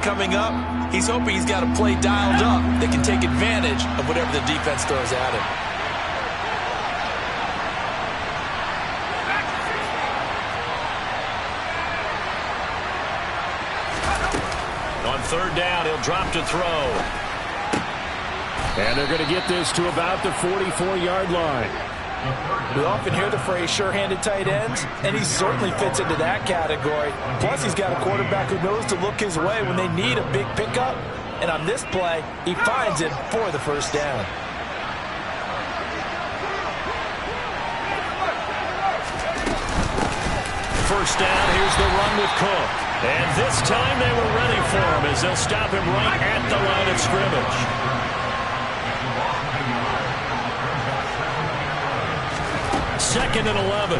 Coming up, he's hoping he's got a play dialed up that can take advantage of whatever the defense throws at him. On third down, he'll drop to throw. And they're going to get this to about the 44-yard line. We often hear the phrase sure-handed tight ends, and he certainly fits into that category. Plus, he's got a quarterback who knows to look his way when they need a big pickup. And on this play, he finds it for the first down. First down, here's the run with Cook. And this time they were ready for him as they'll stop him right at the line of scrimmage. Second and 11.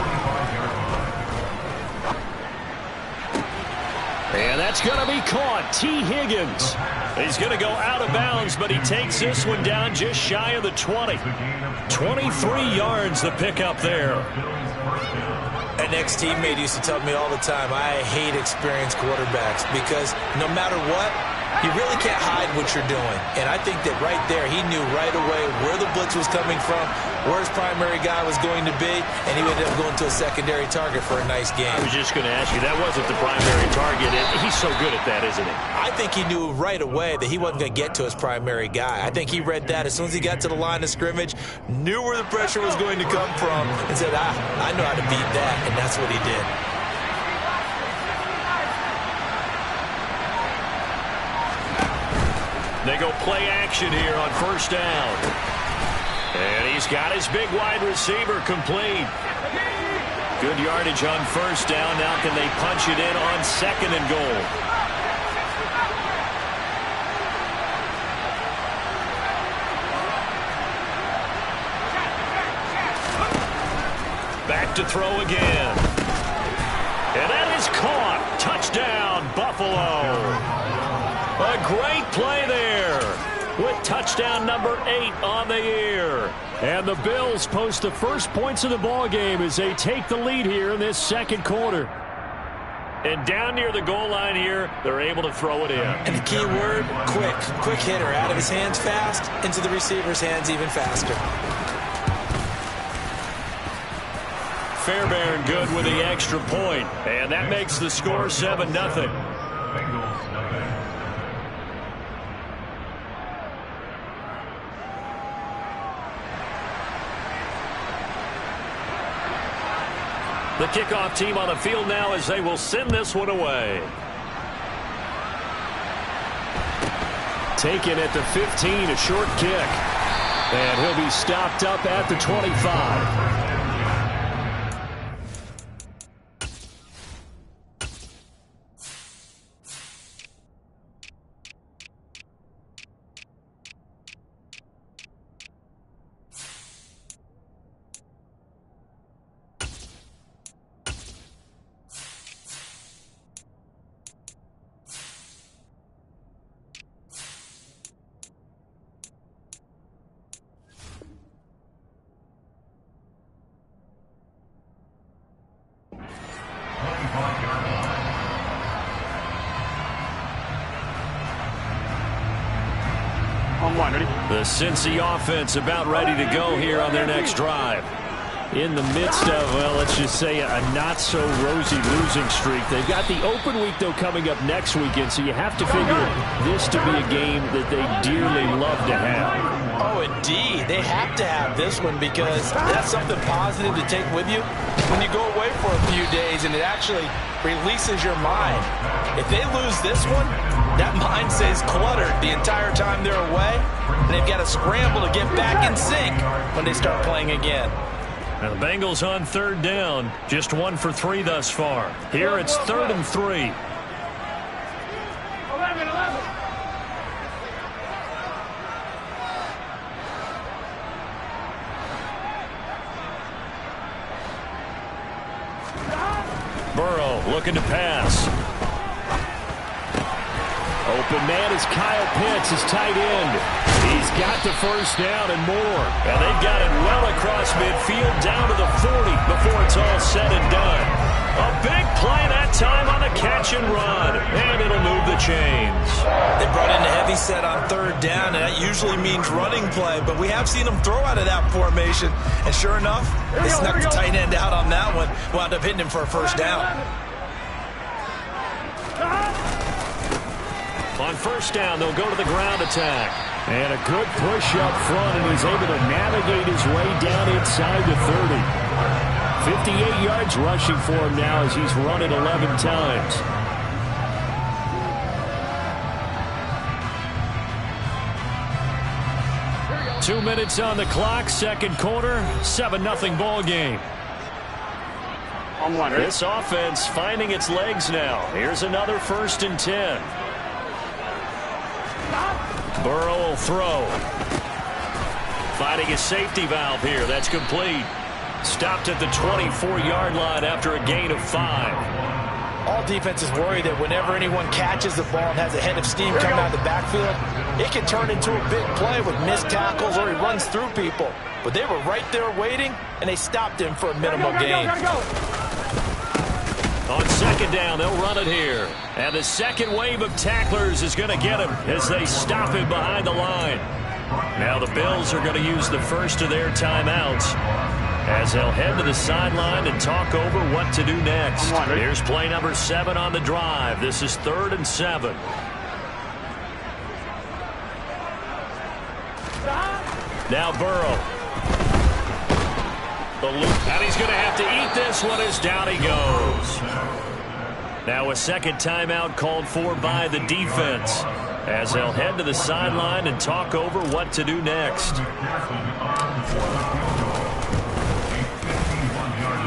And that's going to be caught. T. Higgins. He's going to go out of bounds, but he takes this one down just shy of the 20. 23 yards the pickup there. An ex-teammate used to tell me all the time, I hate experienced quarterbacks because no matter what, you really can't hide what you're doing. And I think that right there, he knew right away where the blitz was coming from, where his primary guy was going to be, and he ended up going to a secondary target for a nice game. I was just going to ask you, that wasn't the primary target. He's so good at that, isn't he? I think he knew right away that he wasn't going to get to his primary guy. I think he read that as soon as he got to the line of scrimmage, knew where the pressure was going to come from, and said, I know how to beat that, and that's what he did. They go play action here on first down. And he's got his big wide receiver complete. Good yardage on first down. Now can they punch it in on second and goal? Back to throw again. And that is caught. Touchdown, Buffalo. A great play there with touchdown number 8 on the year. And the Bills post the first points of the ball game as they take the lead here in this second quarter. And down near the goal line here, they're able to throw it in. And the key word, quick. Quick hitter. Out of his hands fast, into the receiver's hands even faster. Fairbairn good with the extra point. And that makes the score 7-0. The kickoff team on the field now as they will send this one away. Taken at the 15, a short kick. And he'll be stopped up at the 25. The Cincy offense about ready to go here on their next drive. In the midst of, well, let's just say a not-so-rosy losing streak. They've got the open week, though, coming up next weekend, so you have to figure this to be a game that they dearly love to have. Oh, indeed. They have to have this one because that's something positive to take with you when you go away for a few days, and it actually releases your mind. If they lose this one, that mind stays cluttered the entire time they're away, and they've got to scramble to get back in sync when they start playing again. Now the Bengals on third down, just 1 for 3 thus far. Here it's 3rd and 3. Burrow looking to pass. Open man is Kyle Pitts, his tight end. He's got the first down and more. And they've got it well across midfield down to the 40 before it's all said and done. A big play that time on the catch and run, and it'll move the chains. They brought in a heavy set on third down, and that usually means running play, but we have seen them throw out of that formation, and sure enough, they snuck the tight end out on that one, wound up hitting him for a first down. On first down, they'll go to the ground attack. And a good push up front, and he's able to navigate his way down inside the 30. 58 yards rushing for him now as he's run it 11 times. Two minutes on the clock, second quarter, 7-0 ball game. This offense finding its legs now. Here's another 1st and 10. Burrow will throw. Finding his safety valve here. That's complete. Stopped at the 24-yard line after a gain of 5. All defenses worry that whenever anyone catches the ball and has a head of steam coming out of the backfield, it can turn into a big play with missed tackles or he runs through people. But they were right there waiting, and they stopped him for a minimal gain. On second down, they'll run it here. And the second wave of tacklers is going to get him as they stop him behind the line. Now the Bills are going to use the first of their timeouts as they'll head to the sideline and talk over what to do next. Here's play number 7 on the drive. This is 3rd and 7. Now Burrow. The loop, and he's going to have to eat this one as down he goes. Now a second timeout called for by the defense as they'll head to the sideline and talk over what to do next.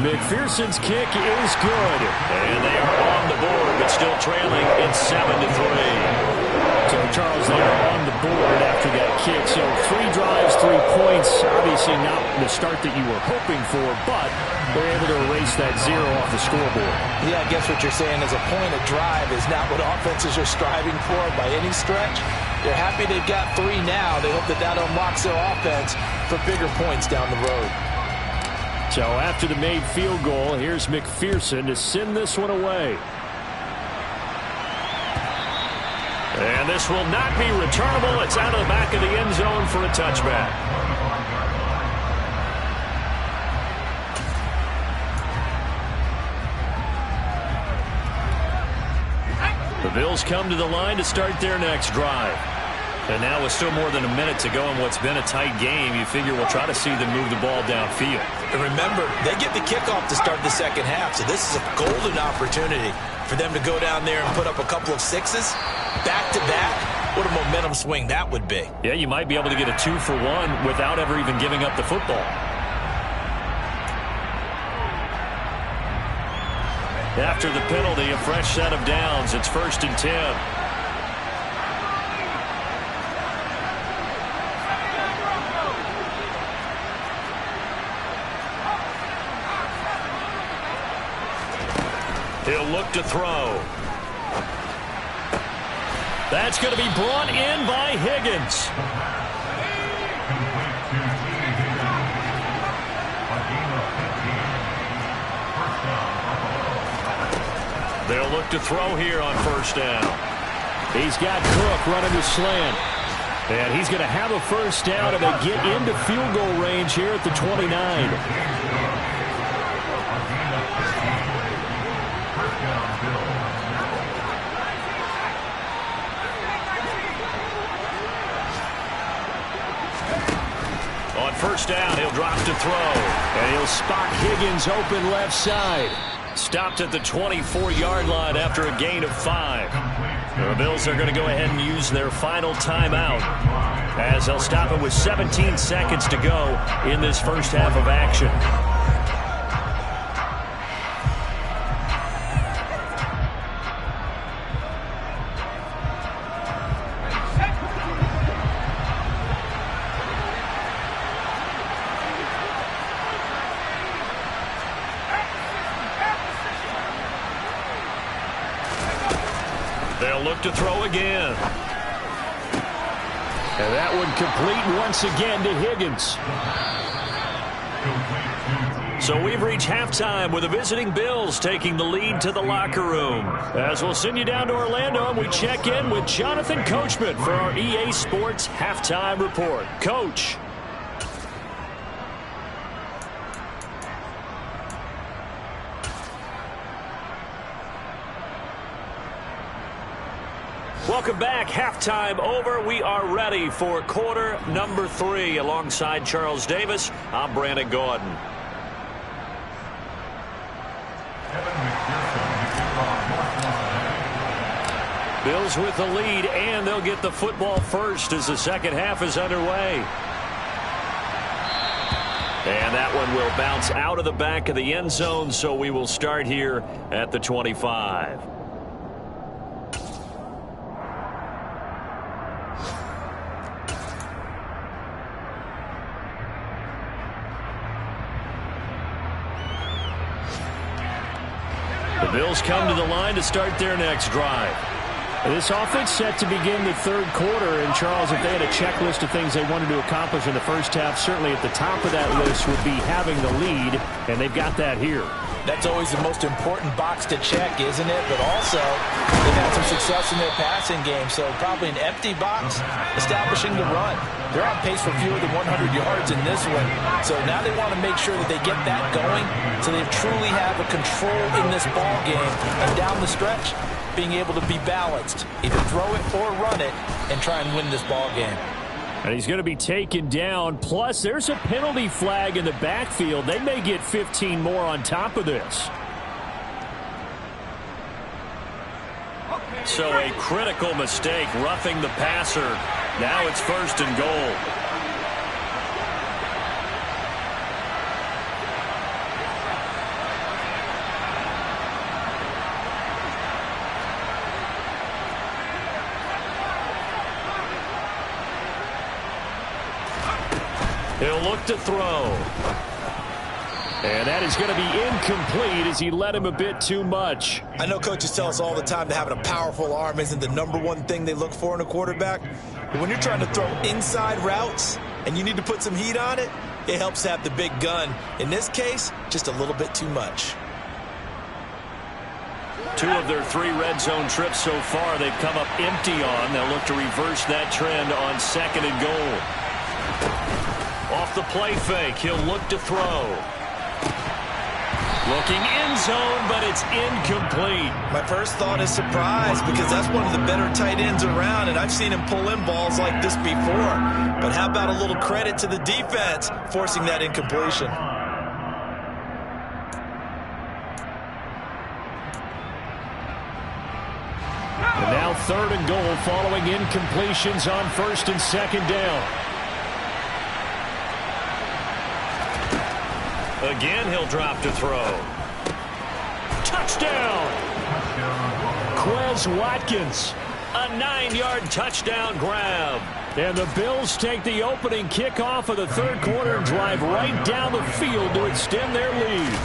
McPherson's kick is good. And they are on the board, but still trailing. It's 7-3. So, Charles, they are on the board after that kick. So 3 drives, 3 points. Obviously not the start that you were hoping for, but they're able to erase that 0 off the scoreboard. Yeah, I guess what you're saying is a point of drive is not what offenses are striving for by any stretch. They're happy they've got 3 now. They hope that that unlocks their offense for bigger points down the road. So after the made field goal, here's McPherson to send this one away. And this will not be returnable. It's out of the back of the end zone for a touchback. The Bills come to the line to start their next drive. And now with still more than a minute to go in what's been a tight game, you figure we'll try to see them move the ball downfield. And remember, they get the kickoff to start the second half, so this is a golden opportunity for them to go down there and put up a couple of 6s back-to-back. What a momentum swing that would be. Yeah, you might be able to get a 2-for-1 without ever even giving up the football. After the penalty, a fresh set of downs. It's 1st and 10. He'll look to throw. That's going to be brought in by Higgins. They'll look to throw here on first down. He's got Cook running the slant. And he's going to have a first down, and they get into field goal range here at the 29. On first down, he'll drop to throw. And he'll spot Higgins open left side. Stopped at the 24-yard line after a gain of 5. The Bills are going to go ahead and use their final timeout as they'll stop it with 17 seconds to go in this first half of action. They'll look to throw again. And that one complete once again to Higgins. So we've reached halftime with the visiting Bills taking the lead to the locker room. As we'll send you down to Orlando and we check in with Jonathan Coachman for our EA Sports Halftime Report. Coach. Welcome back. Halftime over. We are ready for quarter number 3. Alongside Charles Davis, I'm Brandon Gaudin. Bills with the lead, and they'll get the football first as the second half is underway. And that one will bounce out of the back of the end zone, so we will start here at the 25. The Bills come to the line to start their next drive. This offense set to begin the third quarter. And, Charles, if they had a checklist of things they wanted to accomplish in the first half, certainly at the top of that list would be having the lead, and they've got that here. That's always the most important box to check, isn't it? But also, they've had some success in their passing game, so probably an empty box, establishing the run. They're on pace for fewer than 100 yards in this one, so now they want to make sure that they get that going so they truly have a control in this ball game. And down the stretch, being able to be balanced, either throw it or run it, and try and win this ball game. And he's going to be taken down. Plus, there's a penalty flag in the backfield. They may get 15 more on top of this. So a critical mistake, roughing the passer. Now it's 1st and goal. He'll look to throw. And that is going to be incomplete as he led him a bit too much. I know coaches tell us all the time that having a powerful arm isn't the #1 thing they look for in a quarterback. But when you're trying to throw inside routes and you need to put some heat on it, it helps to have the big gun. In this case, just a little bit too much. 2 of their 3 red zone trips so far they've come up empty on. They'll look to reverse that trend on 2nd and goal. Off the play fake, he'll look to throw. Looking end zone, but it's incomplete. My first thought is surprise because that's one of the better tight ends around, and I've seen him pull in balls like this before. But how about a little credit to the defense forcing that incompletion? And now 3rd and goal following incompletions on 1st and 2nd down. Again, he'll drop to throw. Touchdown! Quez Watkins, a 9-yard touchdown grab. And the Bills take the opening kickoff of the 3rd quarter and drive right down the field to extend their lead.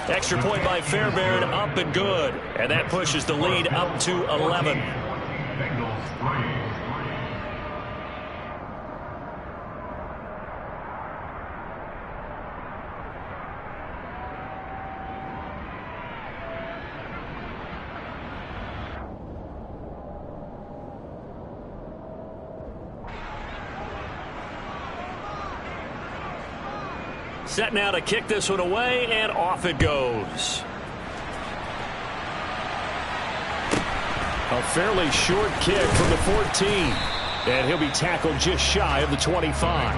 Extra point by Fairbairn, up and good. And that pushes the lead up to 11. Set now to kick this one away, and off it goes. A fairly short kick from the 14. And he'll be tackled just shy of the 25.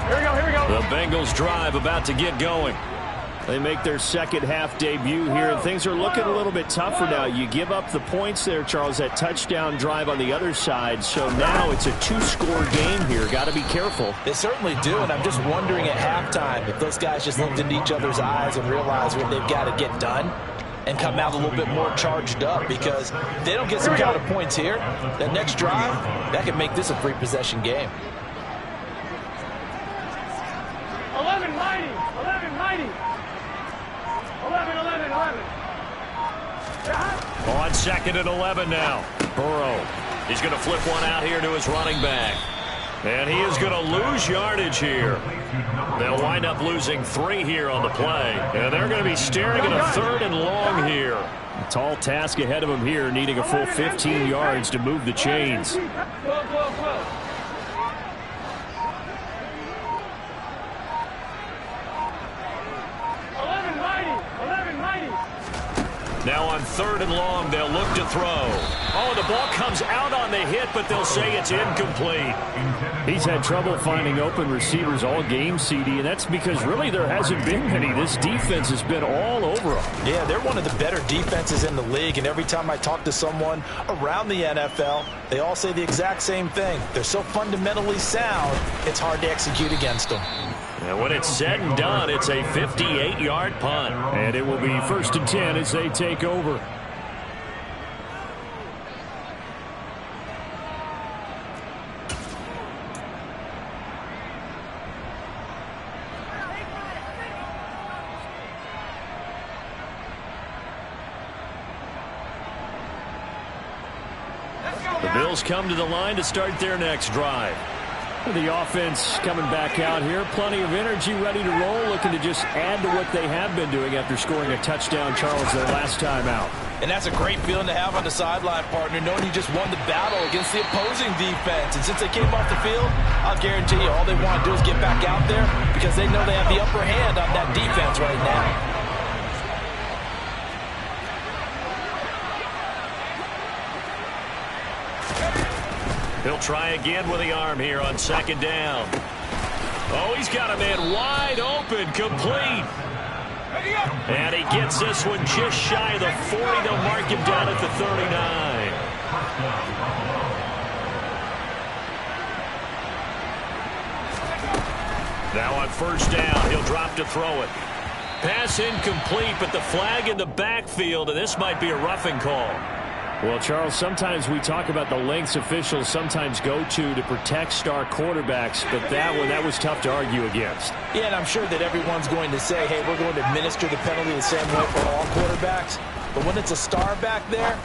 Here we go. The Bengals drive about to get going. They make their second half debut here, and things are looking a little bit tougher now. You give up the points there, Charles, that touchdown drive on the other side. So now it's a 2-score game here. Got to be careful. They certainly do, and I'm just wondering at halftime if those guys just looked into each other's eyes and realized what they've got to get done and come out a little bit more charged up, because if they don't get some kind of points here, that next drive, that could make this a 3-possession game. 11 mighty. 11. On 2nd and 11 now. Burrow. He's going to flip one out here to his running back. And he is going to lose yardage here. They'll wind up losing 3 here on the play. And they're going to be staring at a 3rd and long here. A tall task ahead of him here, needing a full 15 yards to move the chains. Now on 3rd and long, they'll look to throw. Oh, the ball comes out on the hit, but they'll say it's incomplete. He's had trouble finding open receivers all game, CD, and that's because really there hasn't been many. This defense has been all over them. Yeah, they're one of the better defenses in the league, and every time I talk to someone around the NFL, they all say the exact same thing. They're so fundamentally sound, it's hard to execute against them. And when it's said and done, it's a 58-yard punt. And it will be 1st and 10 as they take over. The Bills come to the line to start their next drive. The offense coming back out here. Plenty of energy, ready to roll, looking to just add to what they have been doing after scoring a touchdown, Charles, their last time out. And that's a great feeling to have on the sideline, partner, knowing you just won the battle against the opposing defense. And since they came off the field, I'll guarantee you all they want to do is get back out there because they know they have the upper hand on that defense right now. He'll try again with the arm here on 2nd down. Oh, he's got a man wide open, complete. And he gets this one just shy of the 40. They'll mark him down at the 39. Now on 1st down, he'll drop to throw it. Pass incomplete, but the flag in the backfield, and this might be a roughing call. Well, Charles, sometimes we talk about the lengths officials sometimes go to protect star quarterbacks, but that was tough to argue against. Yeah, and I'm sure that everyone's going to say, hey, we're going to administer the penalty the same way for all quarterbacks. But when it's a star back there,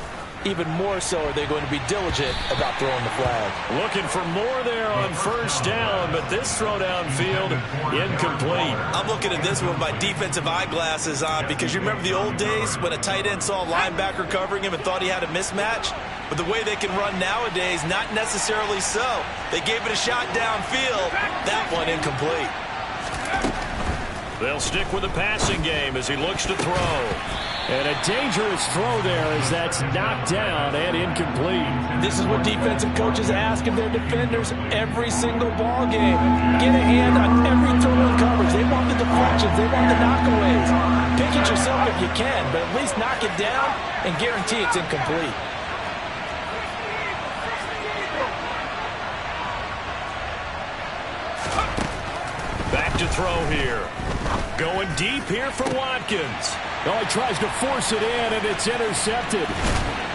even more so are they going to be diligent about throwing the flag. Looking for more there on 1st down, but this throw downfield incomplete. I'm looking at this with my defensive eyeglasses on because you remember the old days when a tight end saw a linebacker covering him and thought he had a mismatch? But the way they can run nowadays, not necessarily so. They gave it a shot downfield. That one incomplete. They'll stick with the passing game as he looks to throw. And a dangerous throw there as that's knocked down and incomplete. This is what defensive coaches ask of their defenders every single ball game. Get a hand on every throw in coverage. They want the deflections. They want the knockaways. Pick it yourself if you can, but at least knock it down and guarantee it's incomplete. Back to throw here. Going deep here for Watkins. Oh, he tries to force it in, and it's intercepted.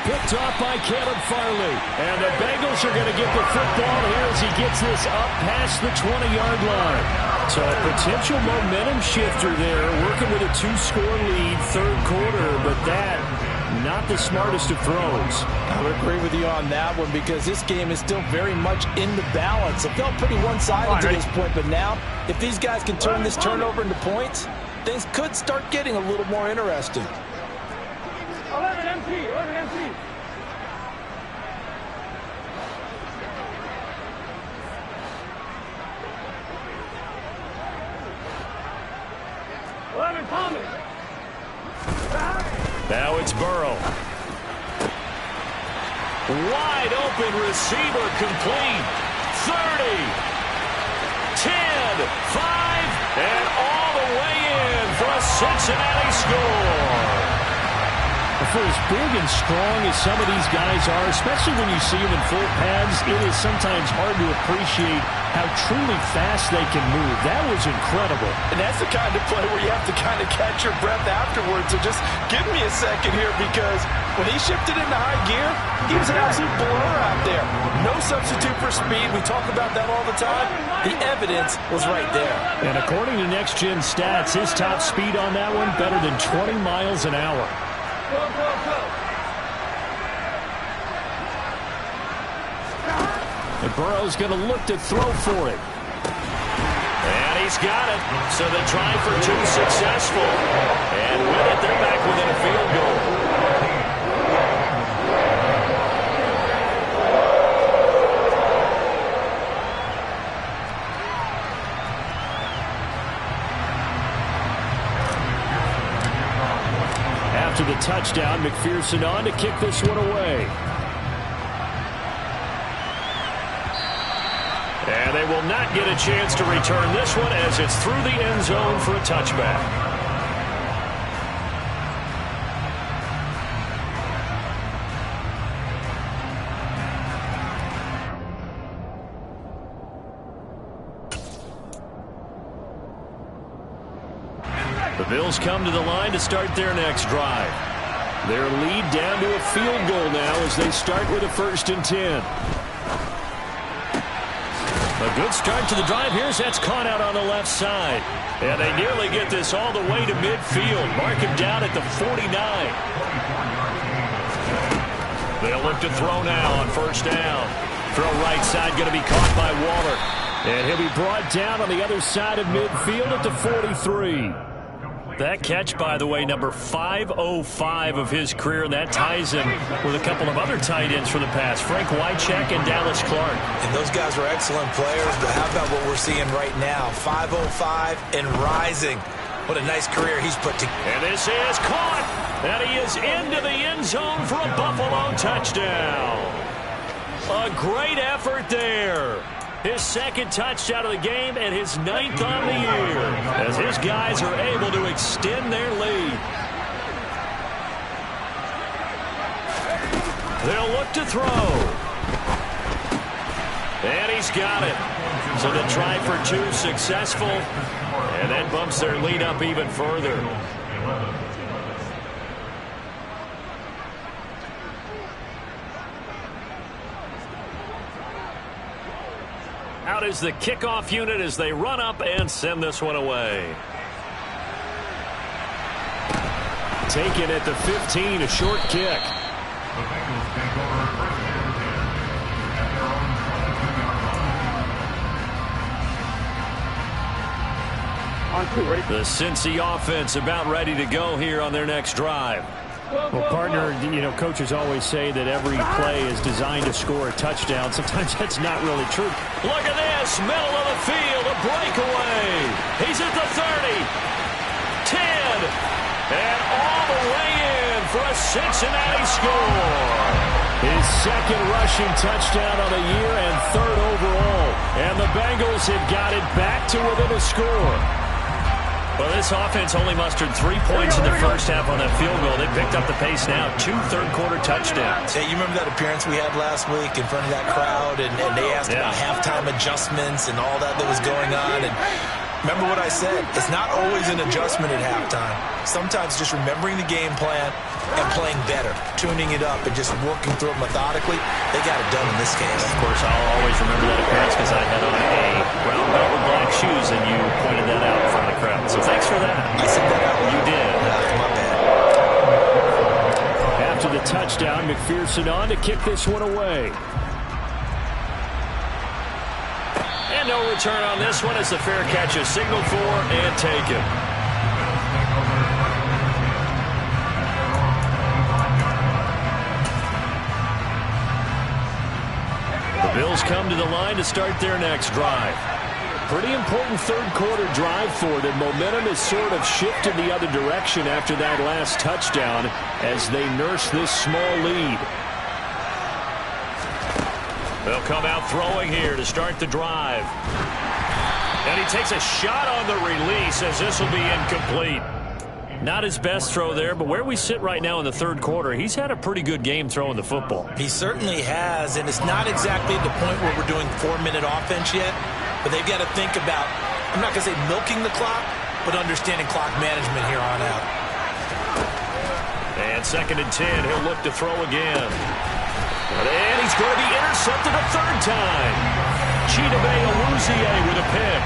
Picked off by Caleb Farley. And the Bengals are going to get the football here as he gets this up past the 20-yard line. So a potential momentum shifter there, working with a 2-score lead, 3rd quarter, but that, not the smartest of throws. I would agree with you on that one because this game is still very much in the balance. It felt pretty one-sided to this point, but now, if these guys can turn this turnover into points, things could start getting a little more interesting. 11 empty, 11 empty. Now it's Burrow. Wide open receiver complete. 30, 10, 5, and all the way in for a Cincinnati score. For as big and strong as some of these guys are, especially when you see them in full pads, it is sometimes hard to appreciate how truly fast they can move. That was incredible. And that's the kind of play where you have to kind of catch your breath afterwards. So just give me a second here because when he shifted into high gear, he was an absolute blur out there. No substitute for speed. We talk about that all the time. The evidence was right there. And according to Next Gen Stats, his top speed on that one better than 20 miles an hour. Go, go, go. And Burrow's going to look to throw for it. And he's got it. So the try for two successful. And with it, they're back within a field goal. After the touchdown, McPherson on to kick this one away. And they will not get a chance to return this one as it's through the end zone for a touchback. The Bills come to the line to start their next drive. Their lead down to a field goal now as they start with a 1st and 10. A good start to the drive. Here's that's caught out on the left side. And they nearly get this all the way to midfield. Mark him down at the 49. They'll look to throw now on 1st down. Throw right side going to be caught by Waller. And he'll be brought down on the other side of midfield at the 43. That catch, by the way, number 505 of his career, and that ties him with a couple of other tight ends for the past, Frank Wycheck and Dallas Clark. And those guys were excellent players, but how about what we're seeing right now? 505 and rising. What a nice career he's put together. And this is caught, and he is into the end zone for a Buffalo touchdown. A great effort there. His 2nd touchdown of the game and his 9th on the year as his guys are able to extend their lead. They'll look to throw. And he's got it. So the try for two successful. And that bumps their lead up even further. Out is the kickoff unit as they run up and send this one away. Taken at the 15, a short kick. The Cincy offense about ready to go here on their next drive. Well, partner, you know, coaches always say that every play is designed to score a touchdown. Sometimes that's not really true. Look at this, middle of the field, a breakaway. He's at the 30, 10, and all the way in for a Cincinnati score. His 2nd rushing touchdown of the year and 3rd overall. And the Bengals have got it back to within a score. Well, this offense only mustered 3 points in the first half on that field goal. They picked up the pace now. 2 third-quarter touchdowns. Hey, you remember that appearance we had last week in front of that crowd, and they asked about halftime adjustments and all that was going on. And remember what I said? It's not always an adjustment at halftime. Sometimes just remembering the game plan and playing better, tuning it up and just working through it methodically. They got it done in this case. Of course, I'll always remember that appearance because I had on a brown belt with black shoes, and you pointed that out in front of the crowd. So thanks for that. I said that out loud. You did. My bad. After the touchdown, McPherson on to kick this one away. And no return on this one as the fair catch is signaled for and taken. The Bills come to the line to start their next drive. Pretty important 3rd-quarter drive for them. Momentum has sort of shifted the other direction after that last touchdown as they nurse this small lead. They'll come out throwing here to start the drive. And he takes a shot on the release as this will be incomplete. Not his best throw there, but where we sit right now in the 3rd quarter, he's had a pretty good game throwing the football. He certainly has, and it's not exactly at the point where we're doing 4-minute offense yet, but they've got to think about, I'm not going to say milking the clock, but understanding clock management here on out. And 2nd and 10, he'll look to throw again. And he's going to be intercepted a 3rd time. Chidobe Awuzie with a pick.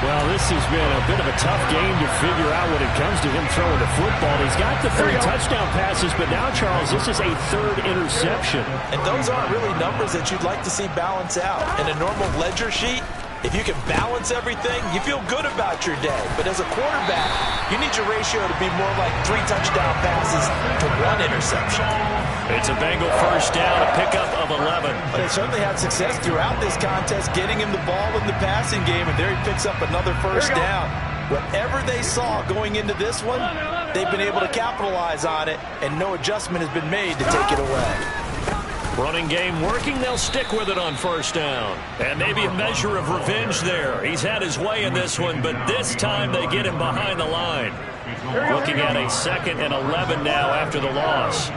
Well, this has been a bit of a tough game to figure out when it comes to him throwing the football. He's got the 3 touchdown passes, but now, Charles, this is a 3rd interception. And those aren't really numbers that you'd like to see balance out. In a normal ledger sheet, if you can balance everything, you feel good about your day. But as a quarterback, you need your ratio to be more like 3 touchdown passes to 1 interception. It's a Bengal first down, a pickup of 11. But they certainly had success throughout this contest, getting him the ball in the passing game, and there he picks up another first down. Whatever they saw going into this one, they've been able to capitalize on it, and no adjustment has been made to take it away. Running game working, they'll stick with it on first down. And maybe a measure of revenge there. He's had his way in this one, but this time they get him behind the line. Looking at a 2nd and 11 now after the loss.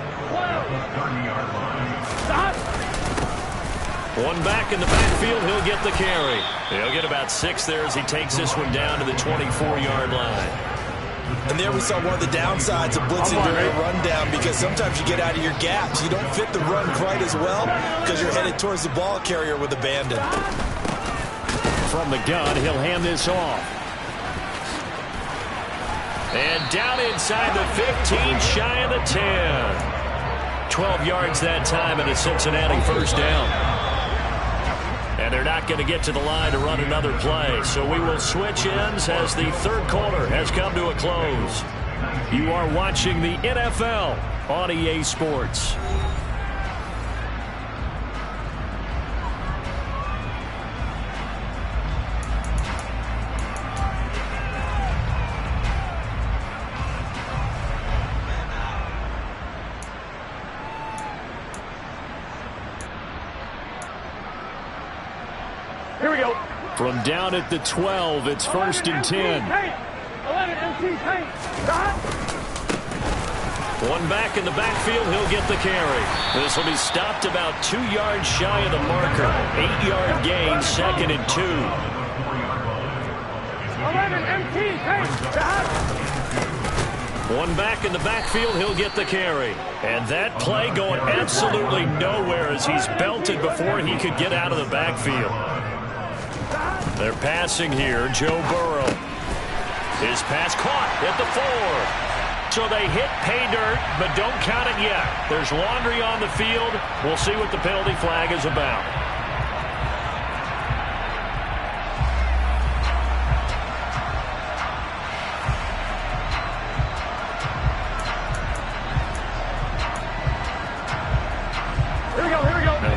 One back in the backfield, he'll get the carry. He'll get about 6 there as he takes this one down to the 24-yard line. And there we saw one of the downsides of blitzing during a rundown, because sometimes you get out of your gaps. You don't fit the run quite as well because you're headed towards the ball carrier with abandon. From the gun, he'll hand this off. And down inside the 15, shy of the 10. 12 yards that time, and a Cincinnati first down. And they're not going to get to the line to run another play. So we will switch ends as the 3rd quarter has come to a close. You are watching the NFL on EA Sports. Here we go. From down at the 12, it's 1st and 10. 11 MC Tank. One back in the backfield, he'll get the carry. This will be stopped about 2 yards shy of the marker. 8-yard gain, 2nd and 2. 11 MC Tank. One back in the backfield, he'll get the carry. And that play going absolutely nowhere as he's belted before he could get out of the backfield. They're passing here. Joe Burrow. His pass caught at the 4. So they hit pay dirt, but don't count it yet. There's laundry on the field. We'll see what the penalty flag is about.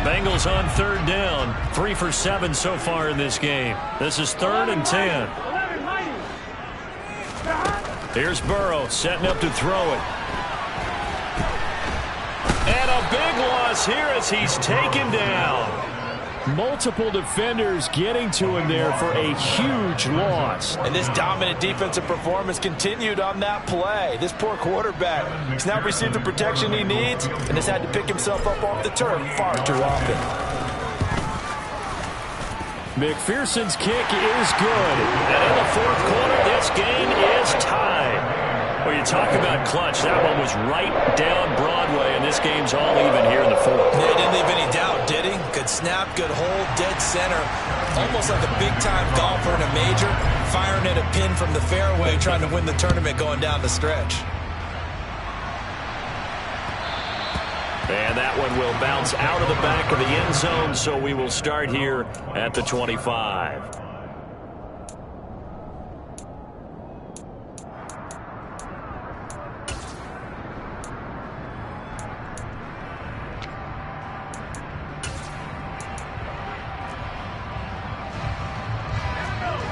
Bengals on 3rd down. 3 for 7 so far in this game. This is 3rd and 10. Here's Burrow setting up to throw it. And a big loss here as he's taken down. Multiple defenders getting to him there for a huge loss. And this dominant defensive performance continued on that play. This poor quarterback has now received the protection he needs and has had to pick himself up off the turf far too often. McPherson's kick is good. And in the 4th quarter, this game is tied. Well, you talk about clutch. That one was right down Broadway, and this game's all even here in the 4th. Yeah, he didn't leave any doubt, did he? Good snap, good hold, dead center. Almost like a big-time golfer in a major, firing at a pin from the fairway, trying to win the tournament going down the stretch. And that one will bounce out of the back of the end zone, so we will start here at the 25.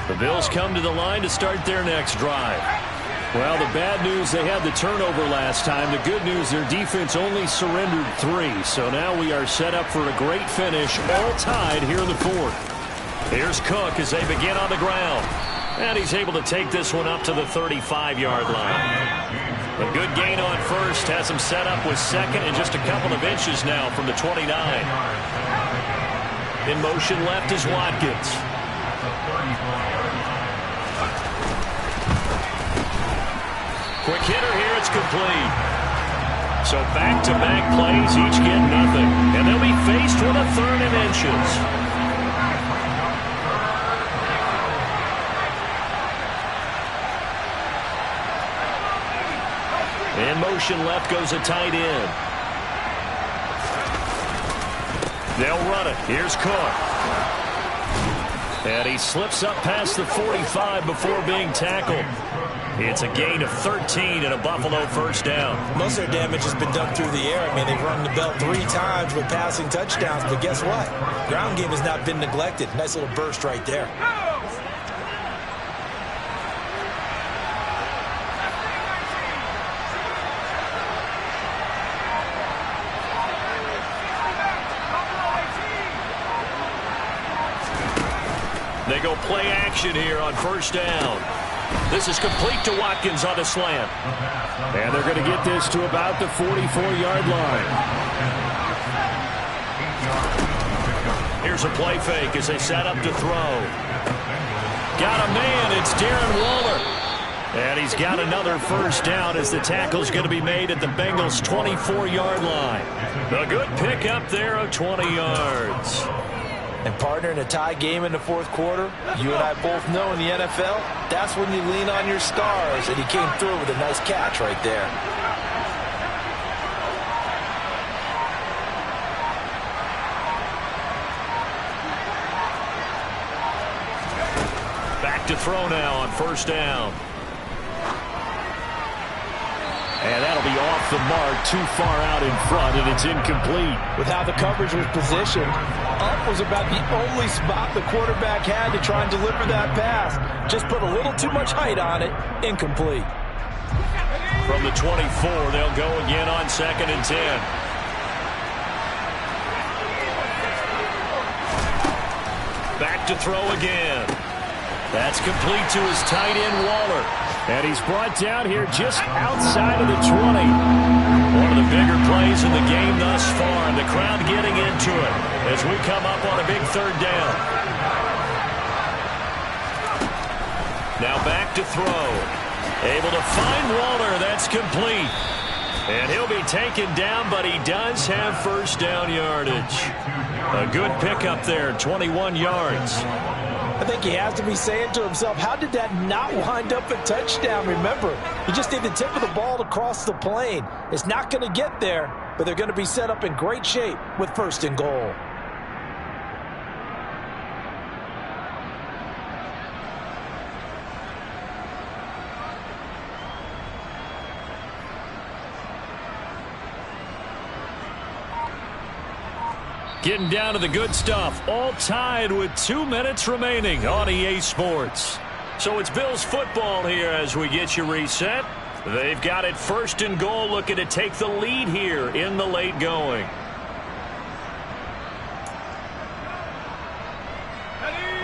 The Bills come to the line to start their next drive. Well, the bad news, they had the turnover last time. The good news, their defense only surrendered 3. So now we are set up for a great finish, all tied here in the 4th. Here's Cook as they begin on the ground. And he's able to take this one up to the 35-yard line. A good gain on first has him set up with 2nd and just a couple of inches now from the 29. In motion left is Watkins. Quick hitter here, it's complete. So back-to-back plays, each get nothing. And they'll be faced with a 3rd and inches. In motion left goes a tight end. They'll run it. Here's Cook. And he slips up past the 45 before being tackled. It's a gain of 13 and a Buffalo first down. Most of their damage has been done through the air. I mean, they've rung the bell 3 times with passing touchdowns, but guess what? Ground game has not been neglected. Nice little burst right there. They go play action here on first down. This is complete to Watkins on a slant. And they're going to get this to about the 44-yard line. Here's a play fake as they set up to throw. Got a man. It's Darren Waller. And he's got another first down as the tackle's going to be made at the Bengals' 24-yard line. A good pickup there of 20 yards. And partner, in a tie game in the fourth quarter, you and I both know in the NFL, that's when you lean on your stars, and he came through with a nice catch right there. Back to throw now on first down. And that'll be off the mark, too far out in front, and it's incomplete. With how the coverage was positioned, up was about the only spot the quarterback had to try and deliver that pass. Just put a little too much height on it. Incomplete. From the 24, they'll go again on 2nd and 10. Back to throw again. That's complete to his tight end, Waller. And he's brought down here just outside of the 20. One of the bigger plays in the game thus far, and the crowd getting into it as we come up on a big third down. Now back to throw. Able to find Waller. That's complete. And he'll be taken down, but he does have first down yardage. A good pickup there, 21 yards. I think he has to be saying to himself, how did that not wind up a touchdown? Remember, he just need the tip of the ball to cross the plane. It's not going to get there, but they're going to be set up in great shape with 1st and goal. Getting down to the good stuff, all tied with 2 minutes remaining on EA Sports. So it's Bills football here as we get you reset. They've got it 1st and goal, looking to take the lead here in the late going.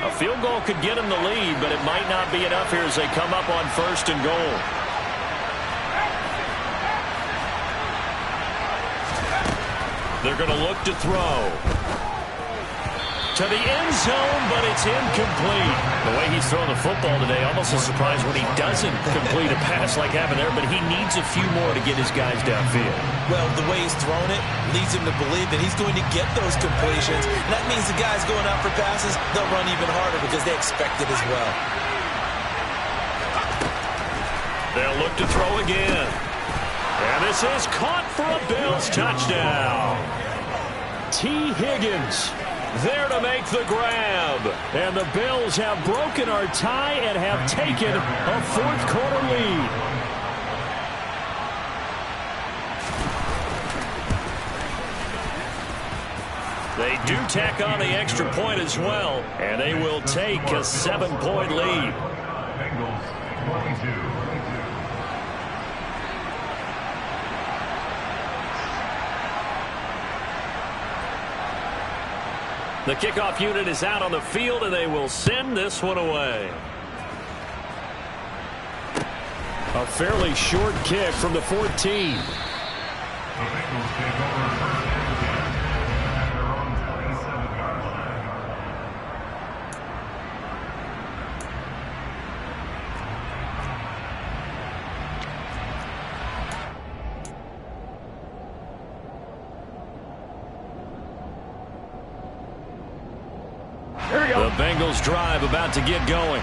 A field goal could get them the lead, but it might not be enough here as they come up on 1st and goal. They're going to look to throw. To the end zone, but it's incomplete. The way he's throwing the football today, almost a surprise when he doesn't complete a pass like happened there, but he needs a few more to get his guys downfield. Well, the way he's thrown it leads him to believe that he's going to get those completions. And that means the guys going out for passes, they'll run even harder because they expect it as well. They'll look to throw again. And this is caught for a Bills touchdown. T. Higgins there to make the grab. And the Bills have broken our tie and have taken a fourth quarter lead. They do tack on the extra point as well, and they will take a 7-point lead. Bengals 22. The kickoff unit is out on the field, and they will send this one away. A fairly short kick from the 14. The Bengals drive about to get going.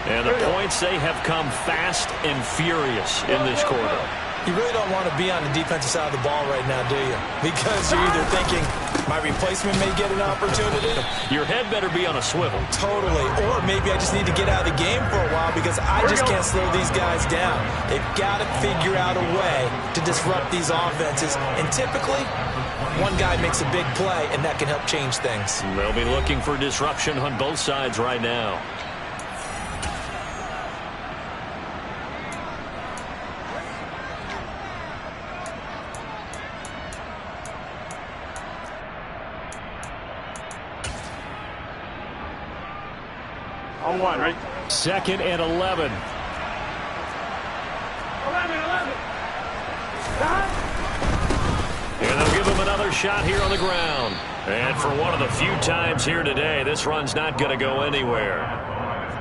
And the points, they have come fast and furious in this quarter. You really don't want to be on the defensive side of the ball right now, do you? Because you're either thinking, my replacement may get an opportunity. Your head better be on a swivel. Totally. Or maybe I just need to get out of the game for a while because I just can't slow these guys down. They've got to figure out a way to disrupt these offenses. And typically, one guy makes a big play, and that can help change things. They'll be looking for disruption on both sides right now. On one, right? 2nd and 11. 11. Stop. And they'll give him another shot here on the ground. And for one of the few times here today, this run's not going to go anywhere.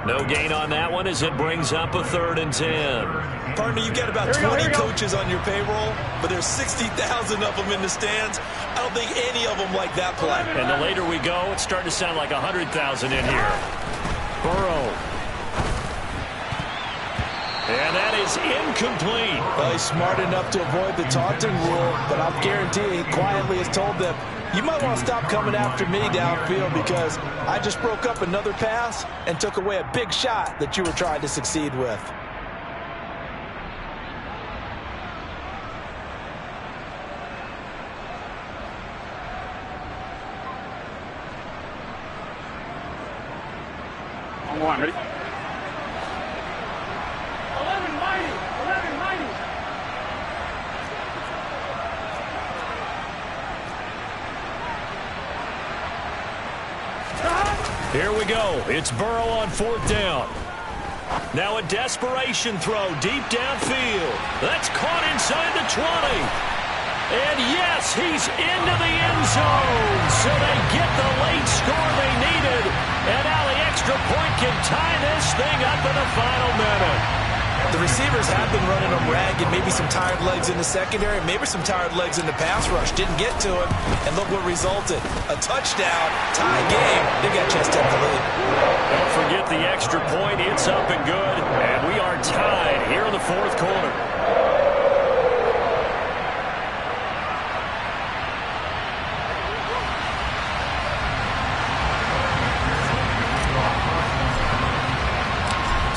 No gain on that one as it brings up a 3rd and 10. Partner, you've got about 20 coaches on your payroll, but there's 60,000 of them in the stands. I don't think any of them like that play. And the later we go, it's starting to sound like 100,000 in here. Burrow. And that is incomplete. Well, he's smart enough to avoid the taunting rule, but I'll guarantee he quietly has told them, you might want to stop coming after me downfield because I just broke up another pass and took away a big shot that you were trying to succeed with. On one, ready? 11 mighty. 11 mighty. Here we go. It's Burrow on 4th down. Now a desperation throw deep downfield. That's caught inside the 20. And yes, he's into the end zone. So they get the late score they needed. And now the extra point can tie this thing up in the final minute. The receivers have been running them ragged, maybe some tired legs in the secondary, maybe some tired legs in the pass rush. Didn't get to him, and look what resulted. A touchdown, tie game. They got chest up the lead. Don't forget the extra point. It's up and good. And we are tied here in the 4th quarter.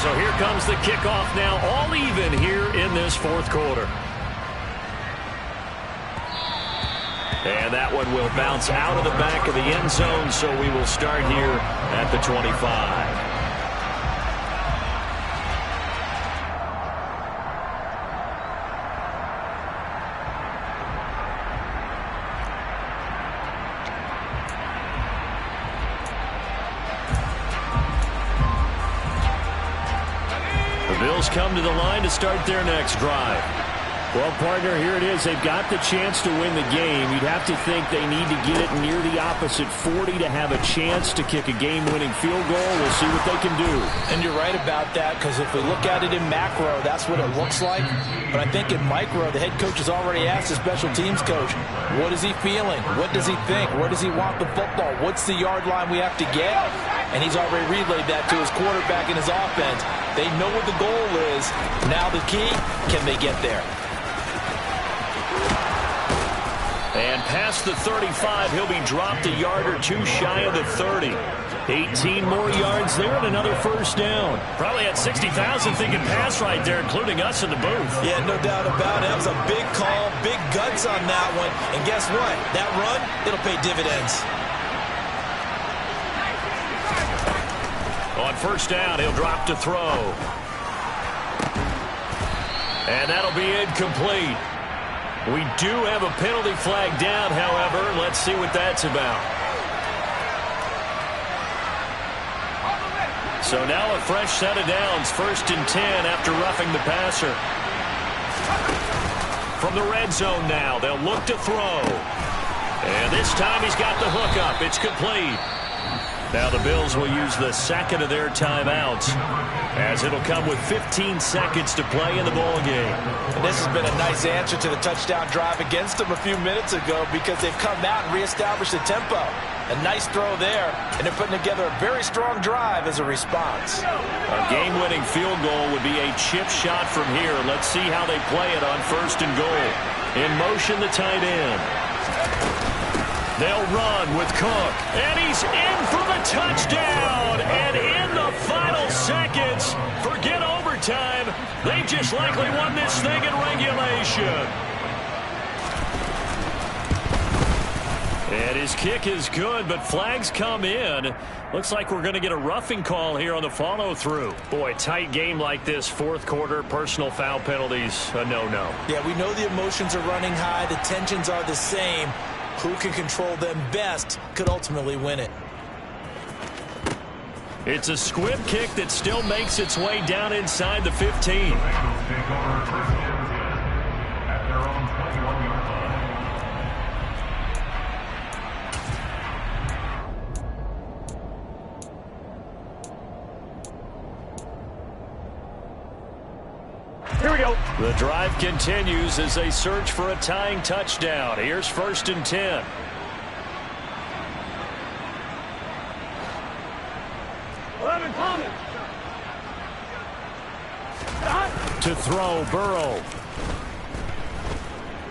So here comes the kickoff now, all even here in this 4th quarter. And that one will bounce out of the back of the end zone, so we will start here at the 25. Bills come to the line to start their next drive. Well, partner, here it is. They've got the chance to win the game. You'd have to think they need to get it near the opposite 40 to have a chance to kick a game-winning field goal. We'll see what they can do. And you're right about that, because if we look at it in macro, that's what it looks like. But I think in micro, the head coach has already asked the special teams coach, what is he feeling? What does he think? Where does he want the football? What's the yard line we have to get? And he's already relayed that to his quarterback and his offense. They know what the goal is. Now the key, can they get there? And past the 35, he'll be dropped a yard or two shy of the 30. 18 more yards there and another first down. Probably had 60,000 thinking pass right there, including us in the booth. Yeah, no doubt about it. That was a big call, big guts on that one. And guess what? That run, it'll pay dividends. On first down, he'll drop to throw. And that'll be incomplete. We do have a penalty flag down, however. Let's see what that's about. So now a fresh set of downs, 1st and 10 after roughing the passer. From the red zone now, they'll look to throw. And this time he's got the hook up. It's complete. Now the Bills will use the second of their timeouts, as it'll come with 15 seconds to play in the ball game. And this has been a nice answer to the touchdown drive against them a few minutes ago, because they've come out and reestablished the tempo. A nice throw there, and they're putting together a very strong drive as a response. A game-winning field goal would be a chip shot from here. Let's see how they play it on 1st and goal. In motion, the tight end. They'll run with Cook, and he's in for the touchdown. And in the final seconds, forget overtime, they've just likely won this thing in regulation. And his kick is good, but flags come in. Looks like we're going to get a roughing call here on the follow-through. Boy, tight game like this, 4th quarter, personal foul penalties, a no-no. Yeah, we know the emotions are running high. The tensions are the same. Who can control them best could ultimately win it. It's a squib kick that still makes its way down inside the 15. Here we go. The drive continues as they search for a tying touchdown. Here's 1st and 10. To throw, Burrow.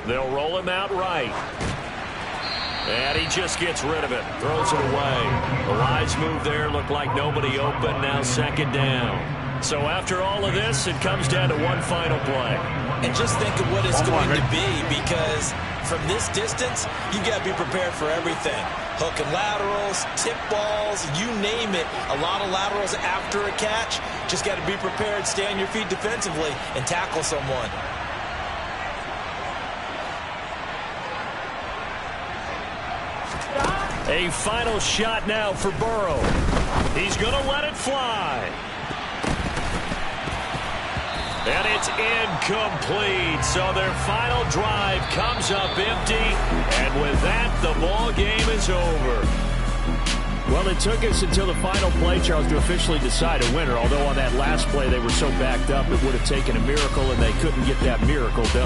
They'll roll him out right. And he just gets rid of it. Throws it away. The wise move there. Looked like nobody open. Now 2nd down. So after all of this, it comes down to one final play. And just think of what it's going to be, because from this distance, you got to be prepared for everything. Hook and laterals, tip balls, you name it. A lot of laterals after a catch. Just got to be prepared, stay on your feet defensively, and tackle someone. A final shot now for Burrow. He's going to let it fly. And it's incomplete. So their final drive comes up empty. And with that, the ball game is over. Well, it took us until the final play, Charles, to officially decide a winner. Although on that last play they were so backed up, it would have taken a miracle, and they couldn't get that miracle done.